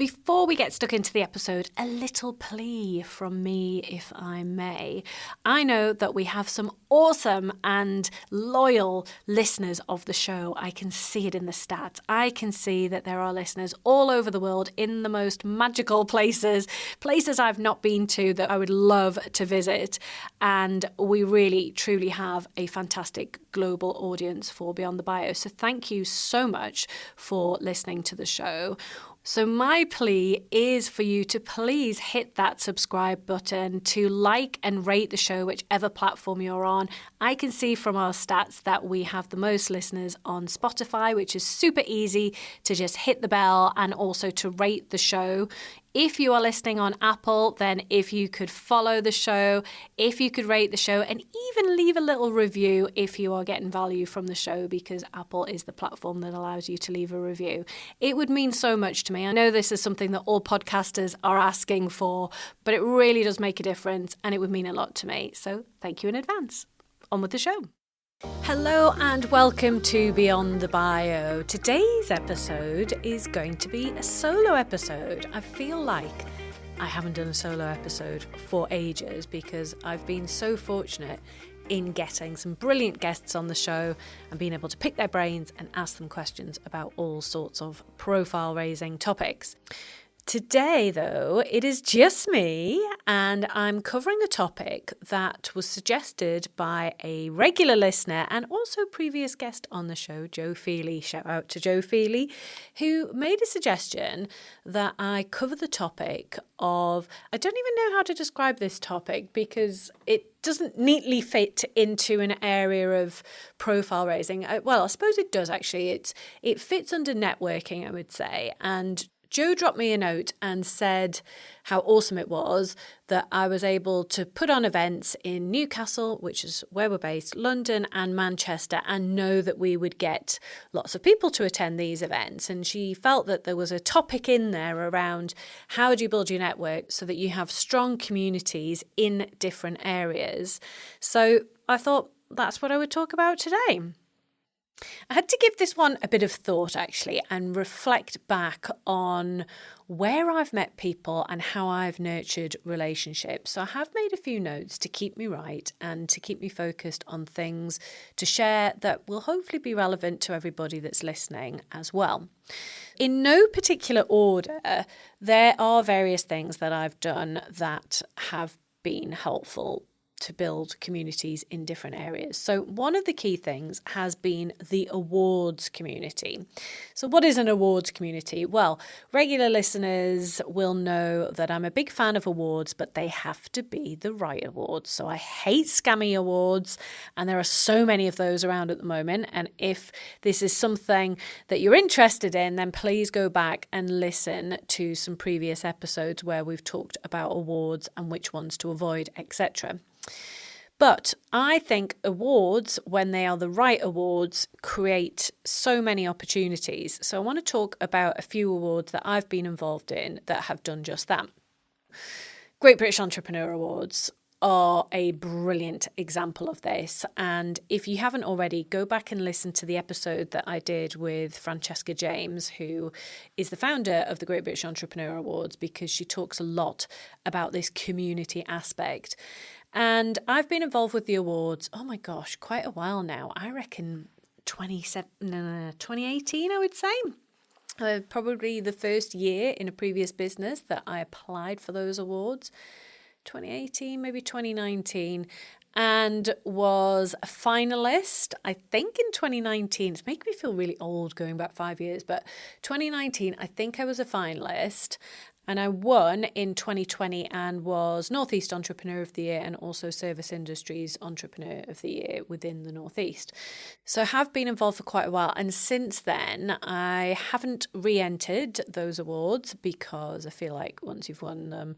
Before we get stuck into the episode, a little plea from me, if I may. I know that we have some awesome and loyal listeners of the show. I can see it in the stats. I can see that there are listeners all over the world in the most magical places I've not been to that I would love to visit. And we really, truly have a fantastic global audience for Beyond the Bio. So thank you so much for listening to the show. So my plea is for you to please hit that subscribe button, to like and rate the show, whichever platform you're on. I can see from our stats that we have the most listeners on Spotify, which is super easy to just hit the bell and also to rate the show. If you are listening on Apple, then if you could follow the show, if you could rate the show, and even leave a little review if you are getting value from the show, because Apple is the platform that allows you to leave a review. It would mean so much to me. I know this is something that all podcasters are asking for, but it really does make a difference and it would mean a lot to me. So thank you in advance. On with the show. Hello and welcome to Beyond the Bio. Today's episode is going to be a solo episode. I feel like I haven't done a solo episode for ages because I've been so fortunate in getting some brilliant guests on the show and being able to pick their brains and ask them questions about all sorts of profile raising topics. Today, though, it is just me, and I'm covering a topic that was suggested by a regular listener and also previous guest on the show, Joe Feeley. Shout out to Joe Feeley, who made a suggestion that I cover the topic of, I don't even know how to describe this topic because it doesn't neatly fit into an area of profile raising. Well, I suppose it does actually. It fits under networking, I would say, and Joe dropped me a note and said how awesome it was that I was able to put on events in Newcastle, which is where we're based, London and Manchester, and know that we would get lots of people to attend these events. And she felt that there was a topic in there around how do you build your network so that you have strong communities in different areas. So I thought that's what I would talk about today. I had to give this one a bit of thought, actually, and reflect back on where I've met people and how I've nurtured relationships. So I have made a few notes to keep me right and to keep me focused on things to share that will hopefully be relevant to everybody that's listening as well. In no particular order, there are various things that I've done that have been helpful to build communities in different areas. So one of the key things has been the awards community. So what is an awards community? Well, regular listeners will know that I'm a big fan of awards, but they have to be the right awards. So I hate scammy awards, and there are so many of those around at the moment. And if this is something that you're interested in, then please go back and listen to some previous episodes where we've talked about awards and which ones to avoid, etc. But I think awards, when they are the right awards, create so many opportunities. So I want to talk about a few awards that I've been involved in that have done just that. Great British Entrepreneur Awards are a brilliant example of this. And if you haven't already, go back and listen to the episode that I did with Francesca James, who is the founder of the Great British Entrepreneur Awards, because she talks a lot about this community aspect. And I've been involved with the awards, oh my gosh, quite a while now. I reckon 2018, I would say. Probably the first year in a previous business that I applied for those awards. 2018, maybe 2019, and was a finalist, I think, in 2019. It's making me feel really old going back 5 years, but 2019, I think I was a finalist. And I won in 2020 and was Northeast Entrepreneur of the Year and also Service Industries Entrepreneur of the Year within the Northeast. So I have been involved for quite a while. And since then, I haven't re-entered those awards because I feel like once you've won them,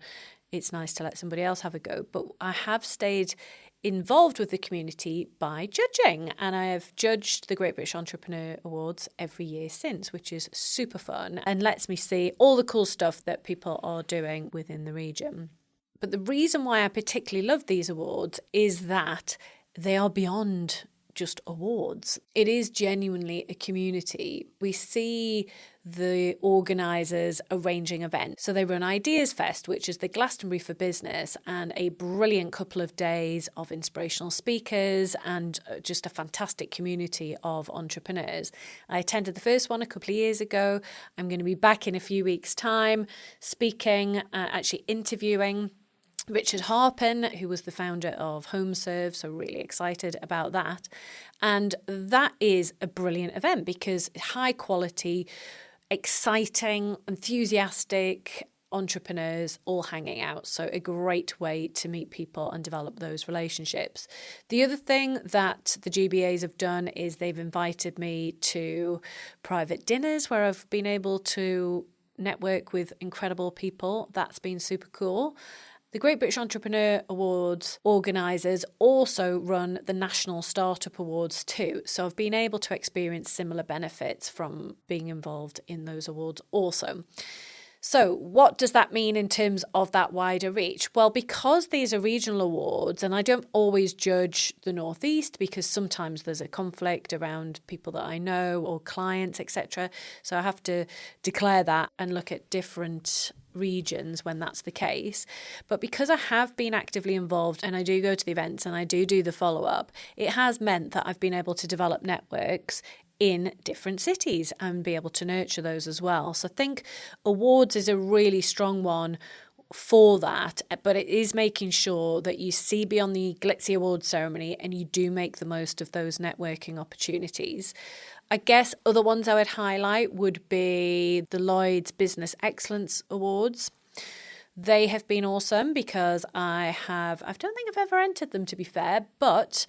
it's nice to let somebody else have a go. But I have stayed involved with the community by judging, and I have judged the Great British Entrepreneur Awards every year since, which is super fun and lets me see all the cool stuff that people are doing within the region. But the reason why I particularly love these awards is that they are beyond just awards. It is genuinely a community. We see the organisers arranging events. So they run Ideas Fest, which is the Glastonbury for business, and a brilliant couple of days of inspirational speakers and just a fantastic community of entrepreneurs. I attended the first one a couple of years ago. I'm going to be back in a few weeks' time speaking, actually interviewing Richard Harpin, who was the founder of HomeServe, so really excited about that. And that is a brilliant event because high quality, exciting, enthusiastic entrepreneurs all hanging out. So a great way to meet people and develop those relationships. The other thing that the GBAs have done is they've invited me to private dinners where I've been able to network with incredible people. That's been super cool. The Great British Entrepreneur Awards organisers also run the National Startup Awards too. So I've been able to experience similar benefits from being involved in those awards also. So what does that mean in terms of that wider reach? Well, because these are regional awards, and I don't always judge the Northeast because sometimes there's a conflict around people that I know or clients, etc. So I have to declare that and look at different regions when that's the case. But because I have been actively involved and I do go to the events and I do the follow-up, it has meant that I've been able to develop networks in different cities and be able to nurture those as well. So I think awards is a really strong one for that, but it is making sure that you see beyond the glitzy awards ceremony and you do make the most of those networking opportunities. I guess other ones I would highlight would be the Lloyd's Business Excellence Awards. They have been awesome because I don't think I've ever entered them, to be fair, but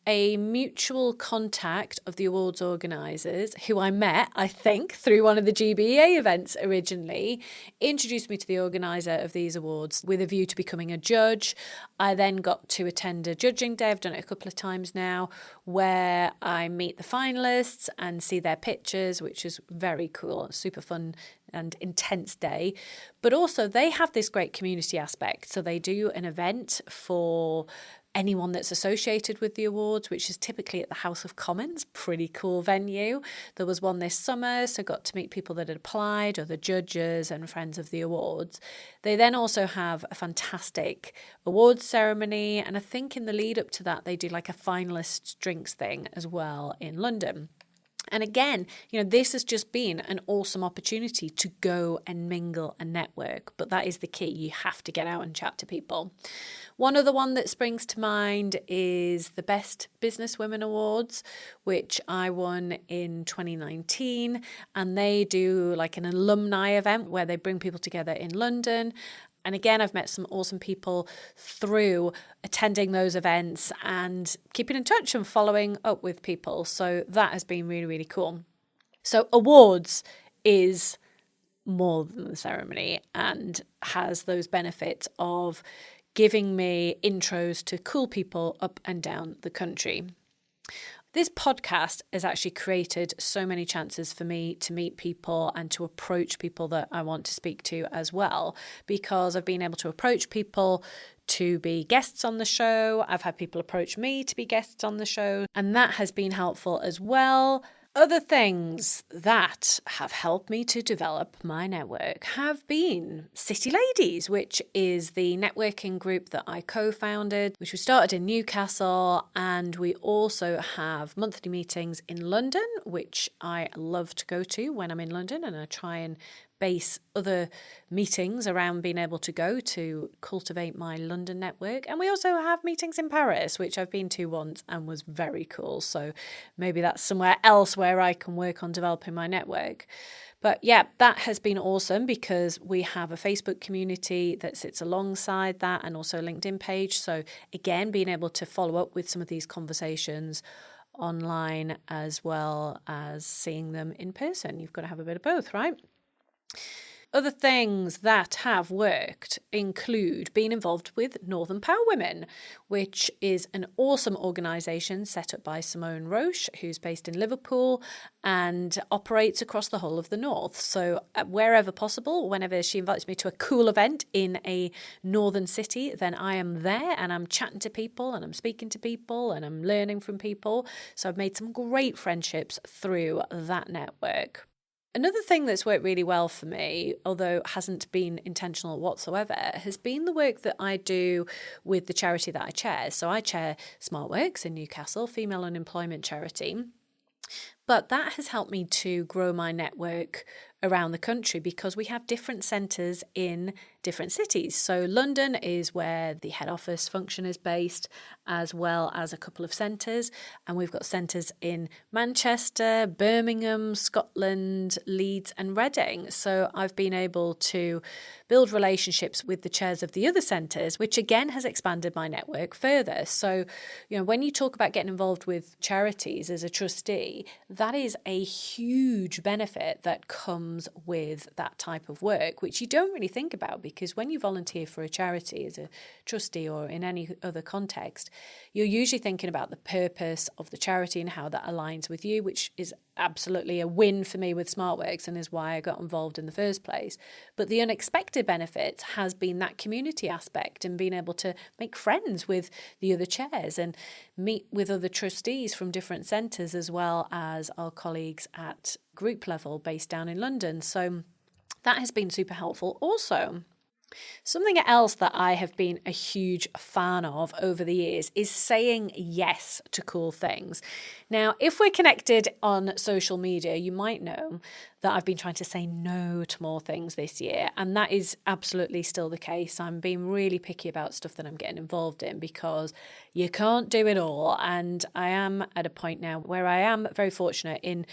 a mutual contact of the awards organisers, who I met, I think, through one of the GBA events originally, introduced me to the organiser of these awards with a view to becoming a judge. I then got to attend a judging day, I've done it a couple of times now, where I meet the finalists and see their pictures, which is very cool, super fun and intense day. But also they have this great community aspect. So they do an event for anyone that's associated with the awards, which is typically at the House of Commons, pretty cool venue. There was one this summer, so got to meet people that had applied, or the judges and friends of the awards. They then also have a fantastic awards ceremony, and I think in the lead up to that, they do like a finalists drinks thing as well in London. And again, this has just been an awesome opportunity to go and mingle and network. But that is the key. You have to get out and chat to people. One other one that springs to mind is the Best Businesswomen Awards, which I won in 2019. And they do like an alumni event where they bring people together in London. And again, I've met some awesome people through attending those events and keeping in touch and following up with people. So that has been really, really cool. So awards is more than the ceremony and has those benefits of giving me intros to cool people up and down the country. This podcast has actually created so many chances for me to meet people and to approach people that I want to speak to as well, because I've been able to approach people to be guests on the show. I've had people approach me to be guests on the show, and that has been helpful as well. Other things that have helped me to develop my network have been City Ladies, which is the networking group that I co-founded, which we started in Newcastle, and we also have monthly meetings in London, which I love to go to when I'm in London, and I try and base other meetings around being able to go to cultivate my London network. And we also have meetings in Paris, which I've been to once and was very cool. So maybe that's somewhere else where I can work on developing my network. But yeah, that has been awesome because we have a Facebook community that sits alongside that and also a LinkedIn page. So again, being able to follow up with some of these conversations online as well as seeing them in person. You've got to have a bit of both, right? Other things that have worked include being involved with Northern Power Women, which is an awesome organisation set up by Simone Roche, who's based in Liverpool and operates across the whole of the North. So wherever possible, whenever she invites me to a cool event in a northern city, then I am there and I'm chatting to people and I'm speaking to people and I'm learning from people. So I've made some great friendships through that network. Another thing that's worked really well for me, although hasn't been intentional whatsoever, has been the work that I do with the charity that I chair. So I chair SmartWorks in Newcastle, female unemployment charity. But that has helped me to grow my network around the country because we have different centres in different cities. So London is where the head office function is based, as well as a couple of centres. And we've got centres in Manchester, Birmingham, Scotland, Leeds and Reading. So I've been able to build relationships with the chairs of the other centres, which again has expanded my network further. So, when you talk about getting involved with charities as a trustee, that is a huge benefit that comes with that type of work, which you don't really think about, because when you volunteer for a charity as a trustee or in any other context, you're usually thinking about the purpose of the charity and how that aligns with you, which is absolutely a win for me with SmartWorks and is why I got involved in the first place. But the unexpected benefit has been that community aspect and being able to make friends with the other chairs and meet with other trustees from different centres, as well as our colleagues at group level based down in London. So that has been super helpful. Also, something else that I have been a huge fan of over the years is saying yes to cool things. Now, if we're connected on social media, you might know that I've been trying to say no to more things this year, and that is absolutely still the case. I'm being really picky about stuff that I'm getting involved in because you can't do it all, and I am at a point now where I am very fortunate in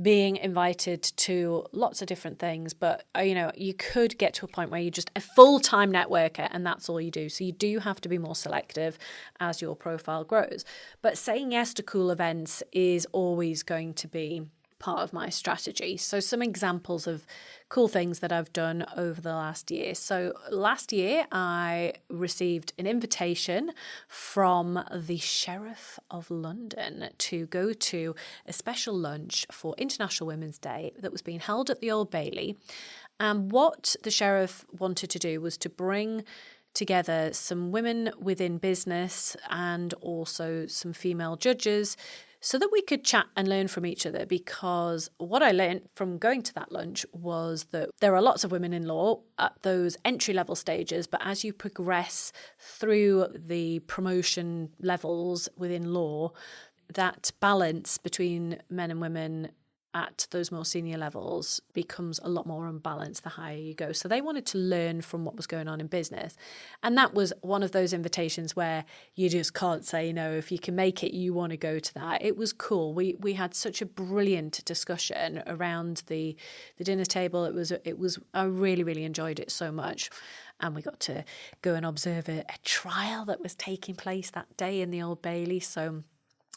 being invited to lots of different things, but you could get to a point where you're just a full-time networker and that's all you do. So you do have to be more selective as your profile grows. But saying yes to cool events is always going to be part of my strategy. So some examples of cool things that I've done over the last year. So last year I received an invitation from the Sheriff of London to go to a special lunch for International Women's Day that was being held at the Old Bailey. And what the Sheriff wanted to do was to bring together some women within business and also some female judges so that we could chat and learn from each other, because what I learned from going to that lunch was that there are lots of women in law at those entry-level stages, but as you progress through the promotion levels within law, that balance between men and women at those more senior levels becomes a lot more unbalanced the higher you go. So they wanted to learn from what was going on in business. And that was one of those invitations where you just can't say no. If you can make it, you want to go to that. It was cool. We had such a brilliant discussion around the dinner table. I really, really enjoyed it so much. And we got to go and observe a trial that was taking place that day in the Old Bailey. So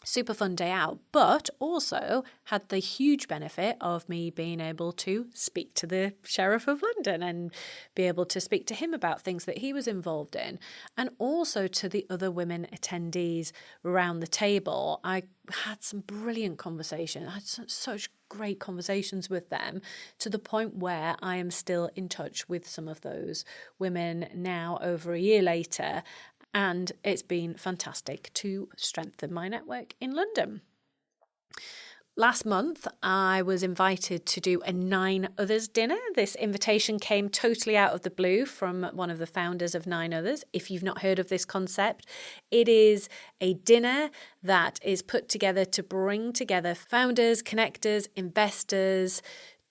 super fun day out, but also had the huge benefit of me being able to speak to the Sheriff of London and be able to speak to him about things that he was involved in, and also to the other women attendees around the table. I had some brilliant conversations. I had such great conversations with them, to the point where I am still in touch with some of those women now over a year later. And it's been fantastic to strengthen my network in London. Last month, I was invited to do a 9 Others dinner. This invitation came totally out of the blue from one of the founders of 9 Others. If you've not heard of this concept, it is a dinner that is put together to bring together founders, connectors, investors,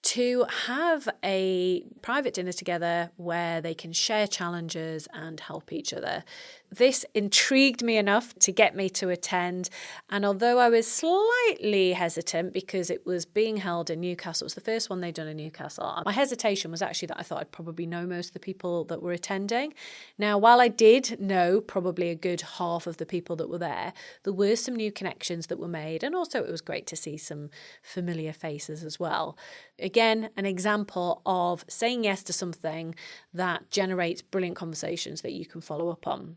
to have a private dinner together where they can share challenges and help each other. This intrigued me enough to get me to attend. And although I was slightly hesitant because it was being held in Newcastle, it was the first one they'd done in Newcastle, my hesitation was actually that I thought I'd probably know most of the people that were attending. Now, while I did know probably a good half of the people that were there were some new connections that were made. And also it was great to see some familiar faces as well. Again, an example of saying yes to something that generates brilliant conversations that you can follow up on.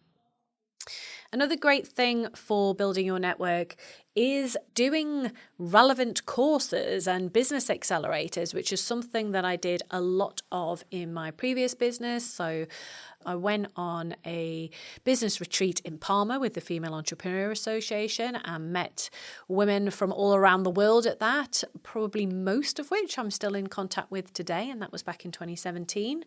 Another great thing for building your network is doing relevant courses and business accelerators, which is something that I did a lot of in my previous business. So I went on a business retreat in Palma with the Female Entrepreneur Association and met women from all around the world at that, probably most of which I'm still in contact with today, and that was back in 2017.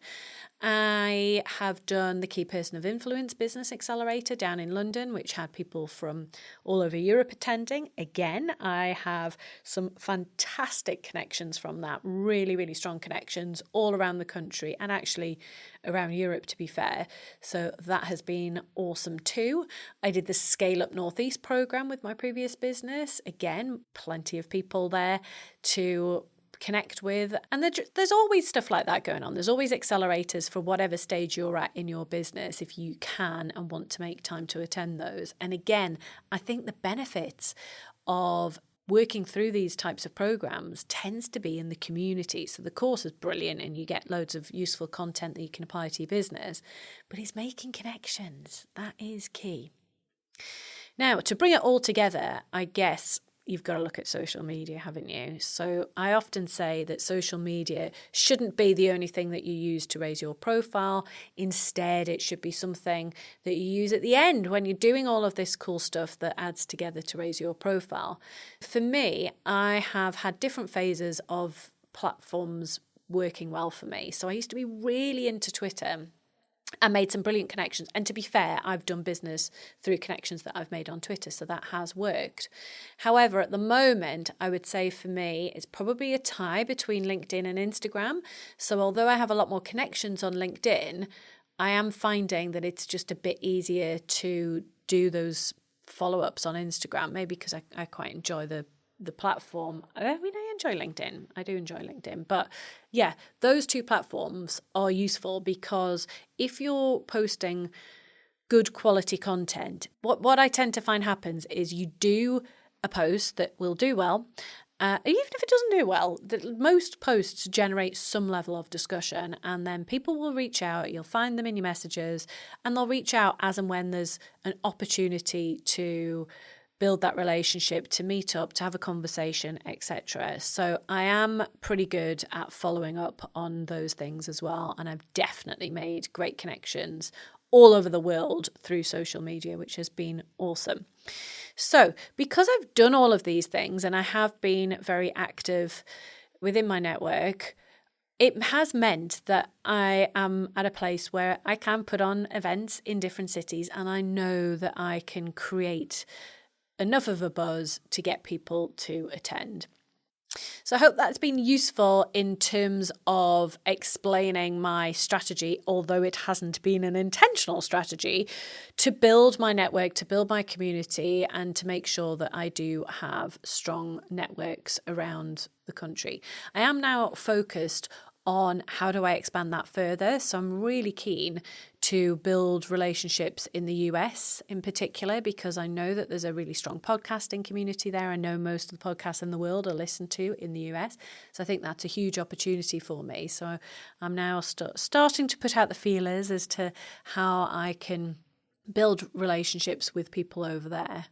I have done the Key Person of Influence Business Accelerator down in London, which had people from all over Europe attending. Again, I have some fantastic connections from that, really, really strong connections all around the country and actually around Europe, to be fair. So that has been awesome too. I did the Scale Up Northeast program with my previous business. Again, plenty of people there to connect with. And there's always stuff like that going on. There's always accelerators for whatever stage you're at in your business if you can and want to make time to attend those. And again, I think the benefits of working through these types of programs tends to be in the community. So the course is brilliant and you get loads of useful content that you can apply to your business, but it's making connections. That is key. Now, to bring it all together, I guess you've got to look at social media, haven't you? So I often say that social media shouldn't be the only thing that you use to raise your profile. Instead, it should be something that you use at the end when you're doing all of this cool stuff that adds together to raise your profile. For me, I have had different phases of platforms working well for me. So I used to be really into Twitter. I made some brilliant connections. And to be fair, I've done business through connections that I've made on Twitter, so that has worked. However, at the moment, I would say for me, it's probably a tie between LinkedIn and Instagram. So although I have a lot more connections on LinkedIn, I am finding that it's just a bit easier to do those follow-ups on Instagram, maybe because I quite enjoy the platform. I mean, I enjoy LinkedIn. I do enjoy LinkedIn. But yeah, those two platforms are useful because if you're posting good quality content, what I tend to find happens is you do a post that will do well. Even if it doesn't do well, most posts generate some level of discussion and then people will reach out. You'll find them in your messages and they'll reach out as and when there's an opportunity to build that relationship, to meet up, to have a conversation, etc. So I am pretty good at following up on those things as well. And I've definitely made great connections all over the world through social media, which has been awesome. So because I've done all of these things and I have been very active within my network, it has meant that I am at a place where I can put on events in different cities and I know that I can create enough of a buzz to get people to attend. So I hope that's been useful in terms of explaining my strategy, although it hasn't been an intentional strategy, to build my network, to build my community, and to make sure that I do have strong networks around the country. I am now focused on how do I expand that further. So I'm really keen to build relationships in the US in particular, because I know that there's a really strong podcasting community there. I know most of the podcasts in the world are listened to in the US. So I think that's a huge opportunity for me. So I'm now starting to put out the feelers as to how I can build relationships with people over there.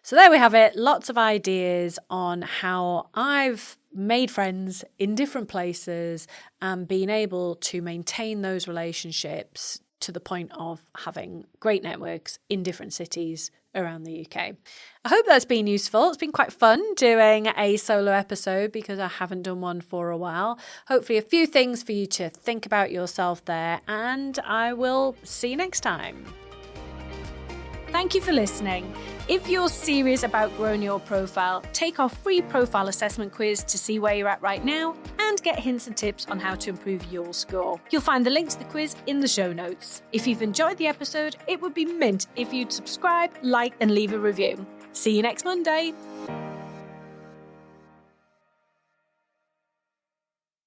So there we have it. Lots of ideas on how I've made friends in different places and been able to maintain those relationships to the point of having great networks in different cities around the UK. I hope that's been useful. It's been quite fun doing a solo episode because I haven't done one for a while. Hopefully a few things for you to think about yourself there, and I will see you next time. Thank you for listening. If you're serious about growing your profile, take our free profile assessment quiz to see where you're at right now and get hints and tips on how to improve your score. You'll find the link to the quiz in the show notes. If you've enjoyed the episode, it would be mint if you'd subscribe, like, and leave a review. See you next Monday.